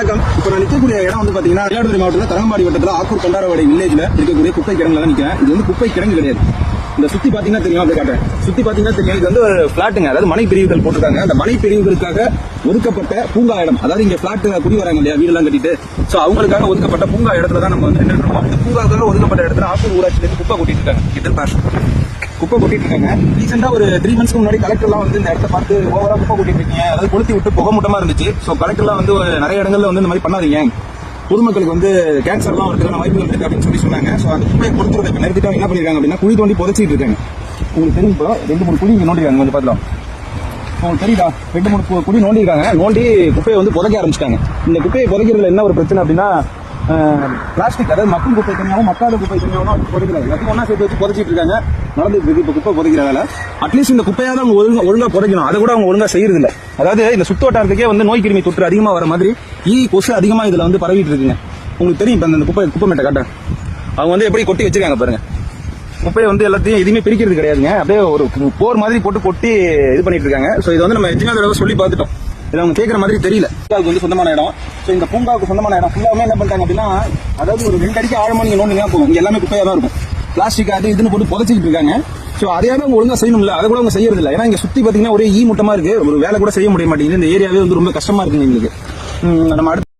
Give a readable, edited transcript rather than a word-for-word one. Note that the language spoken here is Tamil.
வணக்கம். இப்போ நான் நிற்கக்கூடிய இடம் வந்து பாத்தீங்கன்னா மயிலாடுதுறை மாவட்டத்தில் தரங்கம்பாடி வட்டத்தில் ஆக்கூர் கொண்டாரவாடி வில்லேஜ்ல இருக்கக்கூடிய குப்பை கிடங்குல நிற்கிறேன். இது வந்து குப்பை கிடங்கு கிடையாது. இந்த சுத்தி பாத்தீங்கன்னா தெரியும், அப்படி காட்டுறேன். சுத்தி பாத்தீங்கன்னா தெரியும், இது வந்து ஒரு பிளாட்டுங்க, அதாவது மனை பிரிவுகள் போட்டிருக்காங்க. அந்த மனை பிரிவுகளுக்காக ஒதுக்கப்பட்ட பூங்கா இடம், அதாவது இங்க பிளாட் குடி வராங்க இல்லையா, வீடெல்லாம் கட்டிட்டு, சோ அவங்களுக்காக ஒதுக்கப்பட்ட பூங்கா இடத்துல தான் நம்ம வந்து நின்று இருக்கோம். இந்த பூங்காக்காக ஒதுக்கப்பட்ட இடத்துல ஆக்கூர் ஊராட்சியிலிருந்து குப்பை கொட்டிட்டு இருக்காங்க. குப்பை கொட்டிட்டு இருக்காங்க. ரீசெண்டா ஒரு 3 months முன்னாடி கலெக்டர்லாம் வந்து இந்த இடத்த பார்த்து ஓவரா குப்பை கொட்டிட்டு இருக்கீங்க, அதாவது கொளுத்தி விட்டு புகை மூட்டமா இருந்துச்சு. சோ கலெக்டர்லாம் வந்து நிறைய இடங்கள்ல வந்து இந்த மாதிரி பண்ணாதீங்க, பொதுமக்களுக்கு வந்து கேன்சர்லாம் வரதுக்கான வாய்ப்புகள் இருக்கு அப்படின்னு சொன்னாங்க. சோ அந்த குப்பையை கொடுத்துறதுக்கு நிறுத்திட்டு என்ன பண்ணிருக்காங்க அப்படின்னா குழி தோண்டி புதைச்சிட்டு இருக்காங்க. உங்களுக்கு தெரியும், இப்போ 2-3 குழி இங்க நோண்டிருக்காங்க. கொஞ்சம் பார்க்கலாம், உங்களுக்கு தெரியுதா, 2-3 குழி நோண்டிருக்காங்க. நோண்டி குப்பையை வந்து புதைக்க ஆரம்பிச்சிட்டாங்க. இந்த குப்பையை புதைக்கிறதுல என்ன ஒரு பிரச்சனை அப்படின்னா, பிளாஸ்டிக், அதாவது மக்கள் குப்பை தனியாகவும் மக்காத குப்பை தனியாகவும் புதைக்கிறாங்க. எல்லாத்தையும் ஒன்னா சேர்த்து வச்சு புதைச்சிட்டு இருக்காங்க. நடந்துட்டு இருக்கு இப்போ குப்பை புதைக்கிற வேலை. அட்லீஸ்ட் இந்த குப்பையாவது அவங்க ஒழுங்கா புதைக்கணும், அதை கூட அவங்க ஒழுங்கா செய்யறது இல்லை. அதாவது இந்த சுத்து வட்டாரத்துக்கே வந்து நோய் கிருமி தொற்று அதிகமா வர மாதிரி கொசு அதிகமா இதுல வந்து பரவிட்டு இருக்குங்க. உங்களுக்கு தெரியும், இப்ப இந்த குப்பை மேட்டை காட்ட அவங்க வந்து எப்படி கொட்டி வச்சிருக்காங்க பாருங்க. குப்பையை வந்து எல்லாத்தையும் எதுவுமே பிரிக்கிறது கிடையாதுங்க, அப்படியே ஒரு போர் மாதிரி போட்டு கொட்டி இது பண்ணிட்டு இருக்காங்க. சோ இது வந்து நம்ம எத்தனை தடவை சொல்லி பார்த்துட்டோம், இதை அவங்க கேட்கற மாதிரி தெரியல. பூங்காவுக்கு வந்து சொந்தமான இடம். ஸோ இந்த பூங்காவுக்கு சொந்தமான இடம் ஃபுல்லாமே என்ன பண்றாங்க அப்படின்னா, அதாவது ஒரு 2 அடிக்கு ஆழமா நீங்க நோண்டினா போகும், இங்க எல்லாமே குப்பையா தான் இருக்கும். பிளாஸ்டிக் அது இதுன்னு போட்டு புதைச்சிட்டு இருக்காங்க. ஸோ அதையாவது அவங்க ஒழுங்கா செய்யணும்ல, அதை கூட அவங்க செய்யறது இல்லை. ஏன்னா இங்க சுத்தி பாத்தீங்கன்னா ஒரே ஈ மூட்டமா இருக்கு, ஒரு வேலை கூட செய்ய முடிய மாட்டேங்குது. இந்த ஏரியாவே வந்து ரொம்ப கஷ்டமா இருக்குங்க எங்களுக்கு. நம்ம அடுத்து